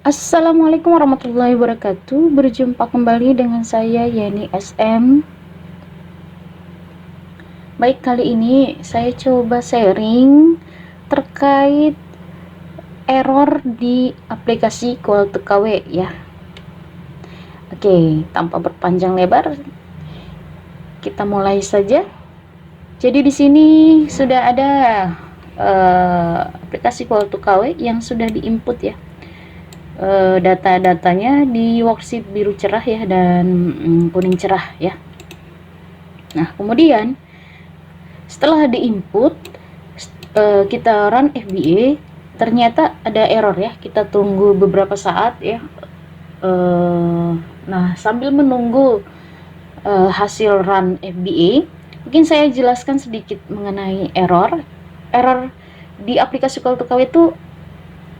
Assalamualaikum warahmatullahi wabarakatuh. Berjumpa kembali dengan saya Yeni SM. Baik, kali ini saya coba sharing terkait error di aplikasi Call2KW ya. Oke, tanpa berpanjang lebar, kita mulai saja. Jadi di sini sudah ada aplikasi Call2KW yang sudah diinput ya. Data-datanya di worksheet biru cerah ya dan kuning cerah ya. Nah, kemudian setelah diinput kita run FBA, ternyata ada error ya. Kita tunggu beberapa saat ya. Nah, sambil menunggu hasil run FBA, mungkin saya jelaskan sedikit mengenai error di aplikasi Call2KW itu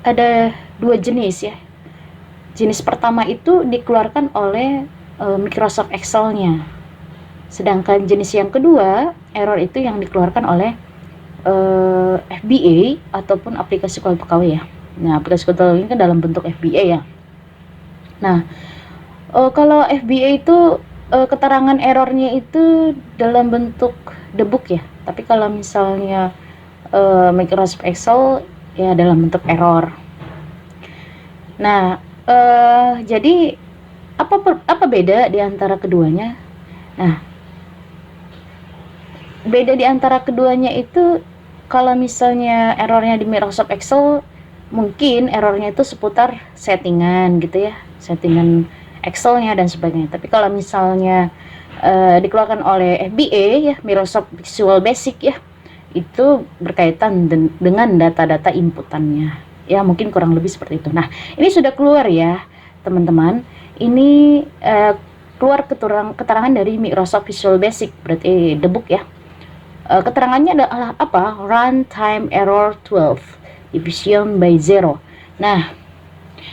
ada dua jenis ya. Jenis pertama itu dikeluarkan oleh Microsoft Excel-nya, sedangkan jenis yang kedua, error itu yang dikeluarkan oleh FBA ataupun aplikasi Call2KW ya. Nah, aplikasi Call2KW ini kan dalam bentuk FBA ya. Nah, kalau FBA itu keterangan errornya itu dalam bentuk debug ya. Tapi kalau misalnya Microsoft Excel ya dalam bentuk error. Nah, jadi apa beda di antara keduanya? Nah, beda di antara keduanya itu kalau misalnya errornya di Microsoft Excel, mungkin errornya itu seputar settingan gitu ya, settingan Excelnya dan sebagainya. Tapi kalau misalnya dikeluarkan oleh FBA ya, Microsoft Visual Basic ya, itu berkaitan dengan data-data inputannya. Ya, mungkin kurang lebih seperti itu. Nah, ini sudah keluar ya, teman-teman. Ini keluar keterangan dari Microsoft Visual Basic, berarti debug ya. Keterangannya adalah apa? Runtime error 12 division by 0. Nah,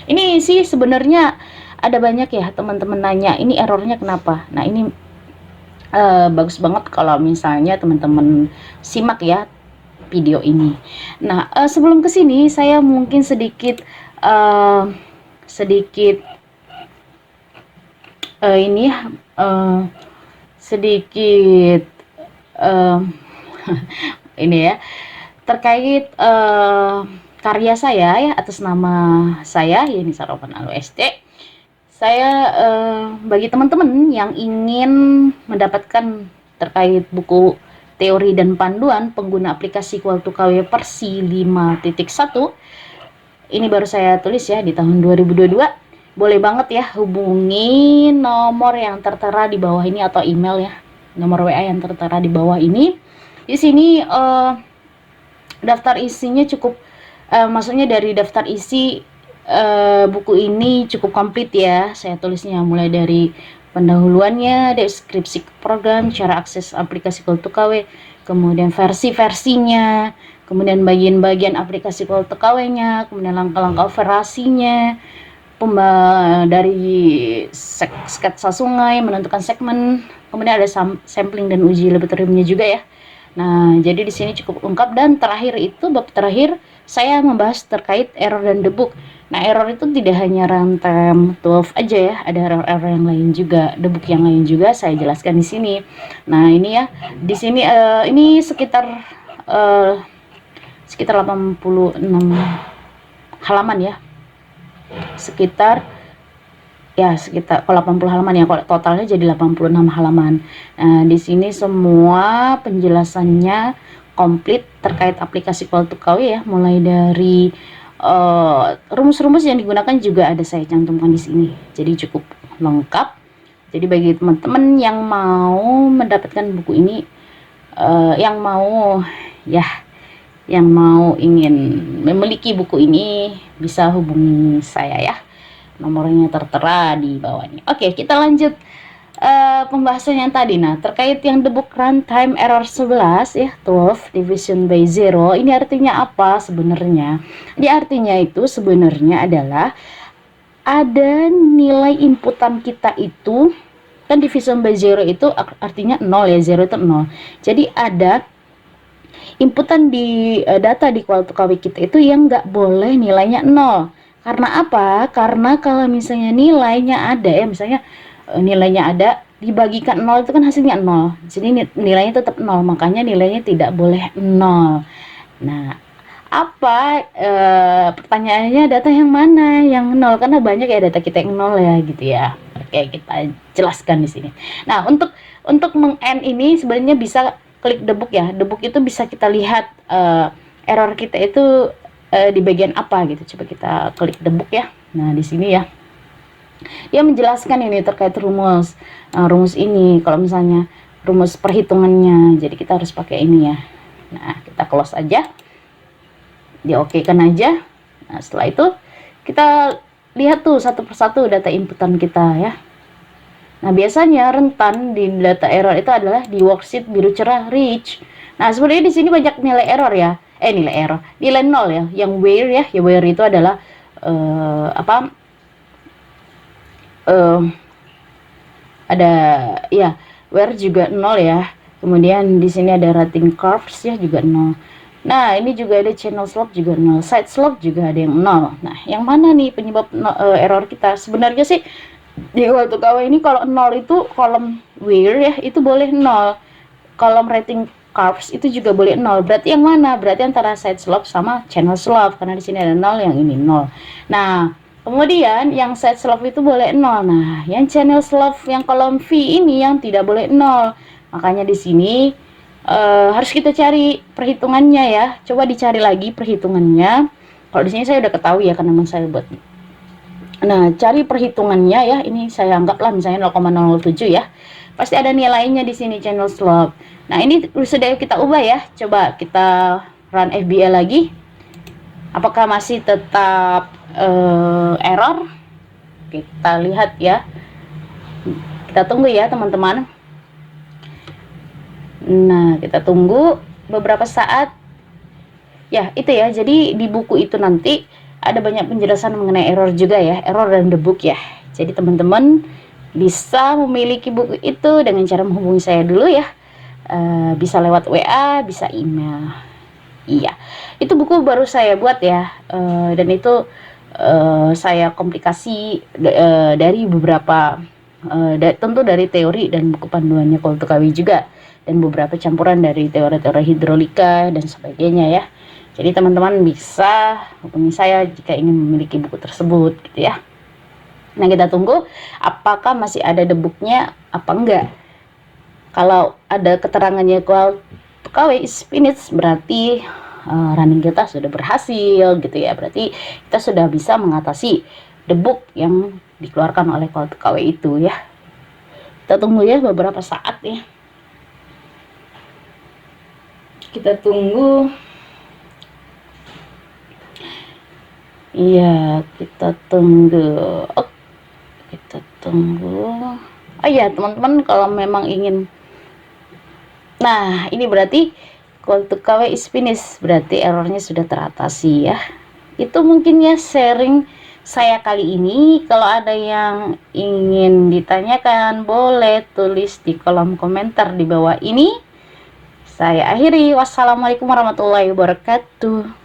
ini sih sebenarnya ada banyak ya teman-teman nanya, ini errornya kenapa? Nah, ini bagus banget kalau misalnya teman-teman simak ya video ini. Nah, sebelum kesini saya mungkin sedikit ini sedikit ini ya terkait karya saya ya, atas nama saya Yeni Saropan ALUST. Saya bagi teman-teman yang ingin mendapatkan terkait buku teori dan panduan pengguna aplikasi Call2KW versi 5.1, ini baru saya tulis ya di tahun 2022. Boleh banget ya hubungi nomor yang tertera di bawah ini atau email ya, nomor WA yang tertera di bawah ini. Di sini daftar isinya cukup, maksudnya dari daftar isi buku ini cukup komplit ya. Saya tulisnya mulai dari pendahuluannya, deskripsi program, cara akses aplikasi Call2KW, kemudian versi-versinya, kemudian bagian-bagian aplikasi Call2KW-nya, kemudian langkah-langkah operasinya, dari sketsa sungai, menentukan segmen, kemudian ada sampling dan uji laboratoriumnya juga ya. Nah, jadi di sini cukup lengkap, dan terakhir itu bab terakhir saya membahas terkait error dan debug. Nah, error itu tidak hanya runtime 12 aja ya, ada error yang lain juga, debug yang lain juga saya jelaskan di sini. Nah, ini ya, di sini ini sekitar 86 halaman ya. Sekitar 80 halaman ya, kalau totalnya jadi 86 halaman. Nah, di sini semua penjelasannya komplit terkait aplikasi Call2KW ya, mulai dari rumus-rumus yang digunakan juga ada saya cantumkan di sini. Jadi cukup lengkap. Jadi bagi teman-teman yang mau mendapatkan buku ini, yang mau ingin memiliki buku ini, bisa hubungi saya ya. Nomornya tertera di bawahnya. Oke, kita lanjut pembahasan yang tadi. Nah, terkait yang debug runtime error 11 ya, 12 division by 0, ini artinya apa sebenarnya? Ini artinya itu sebenarnya adalah ada nilai inputan kita itu, kan division by 0 itu artinya 0 ya, 0 itu 0. Jadi ada inputan di data di Call2KW kita itu yang nggak boleh nilainya 0. Karena apa? Karena kalau misalnya nilainya ada ya, misalnya nilainya ada dibagikan 0 itu kan hasilnya 0. Jadi nilainya tetap 0, makanya nilainya tidak boleh 0. Nah, apa pertanyaannya data yang mana yang 0? Karena banyak ya data kita yang 0 ya gitu ya. Oke, kita jelaskan di sini. Nah, untuk meng-end ini sebenarnya bisa klik debug ya. Debug itu bisa kita lihat error kita itu di bagian apa gitu. Coba kita klik debug ya. Nah, di sini ya. Dia menjelaskan ini terkait rumus. Rumus ini kalau misalnya rumus perhitungannya. Jadi kita harus pakai ini ya. Nah, kita close aja. Dia oke kan aja. Nah, setelah itu kita lihat tuh satu persatu data inputan kita ya. Nah, biasanya rentan di data error itu adalah di worksheet biru cerah rich. Nah, sebenarnya di sini banyak nilai error ya. Nilai error, nilai 0 ya. Yang where ya, where itu adalah ada ya, where juga 0 ya. Kemudian di sini ada rating curves ya juga 0. Nah, ini juga ada channel slope juga 0, side slope juga ada yang 0. Nah, yang mana nih penyebab error kita? Sebenarnya sih di waktu KW ini kalau 0 itu kolom where ya, itu boleh 0. Kolom rating curves itu juga boleh 0. Berarti yang mana? Berarti antara side slope sama channel slope, karena di sini ada 0, yang ini 0. Nah, kemudian yang side slope itu boleh 0. Nah, yang channel slope yang kolom V ini yang tidak boleh 0. Makanya di sini harus kita cari perhitungannya ya. Coba dicari lagi perhitungannya. Kalau di sini saya udah ketahui ya, karena memang saya buat. Nah, cari perhitungannya ya. Ini saya anggaplah misalnya 0,07 ya. Pasti ada nilainya di sini channel slope. Nah, ini sudah kita ubah ya. Coba kita run FBA lagi. Apakah masih tetap error? Kita lihat ya. Kita tunggu ya, teman-teman. Nah, kita tunggu beberapa saat. Ya, itu ya. Jadi di buku itu nanti ada banyak penjelasan mengenai error juga ya. Error dan debug ya. Jadi teman-teman bisa memiliki buku itu dengan cara menghubungi saya dulu ya. Bisa lewat WA, bisa email. Iya, itu buku baru saya buat ya. Dan itu saya komplikasi dari beberapa tentu dari teori dan buku panduannya Koltukawi juga, dan beberapa campuran dari teori-teori hidrolika dan sebagainya ya. Jadi teman-teman bisa hubungi saya jika ingin memiliki buku tersebut gitu ya. Nah, kita tunggu apakah masih ada debugnya apa enggak. Kalau ada keterangannya KW is finished, berarti running kita sudah berhasil gitu ya. Berarti kita sudah bisa mengatasi debug yang dikeluarkan oleh KW itu ya. Kita tunggu ya beberapa saat ya. Kita tunggu. Iya, kita tunggu. Oh, kita tunggu. Oh iya, teman-teman, kalau memang ingin. Nah, ini berarti KW is finished, berarti errornya sudah teratasi ya. Itu mungkin ya sharing saya kali ini. Kalau ada yang ingin ditanyakan, boleh tulis di kolom komentar di bawah ini. Saya akhiri. Wassalamualaikum warahmatullahi wabarakatuh.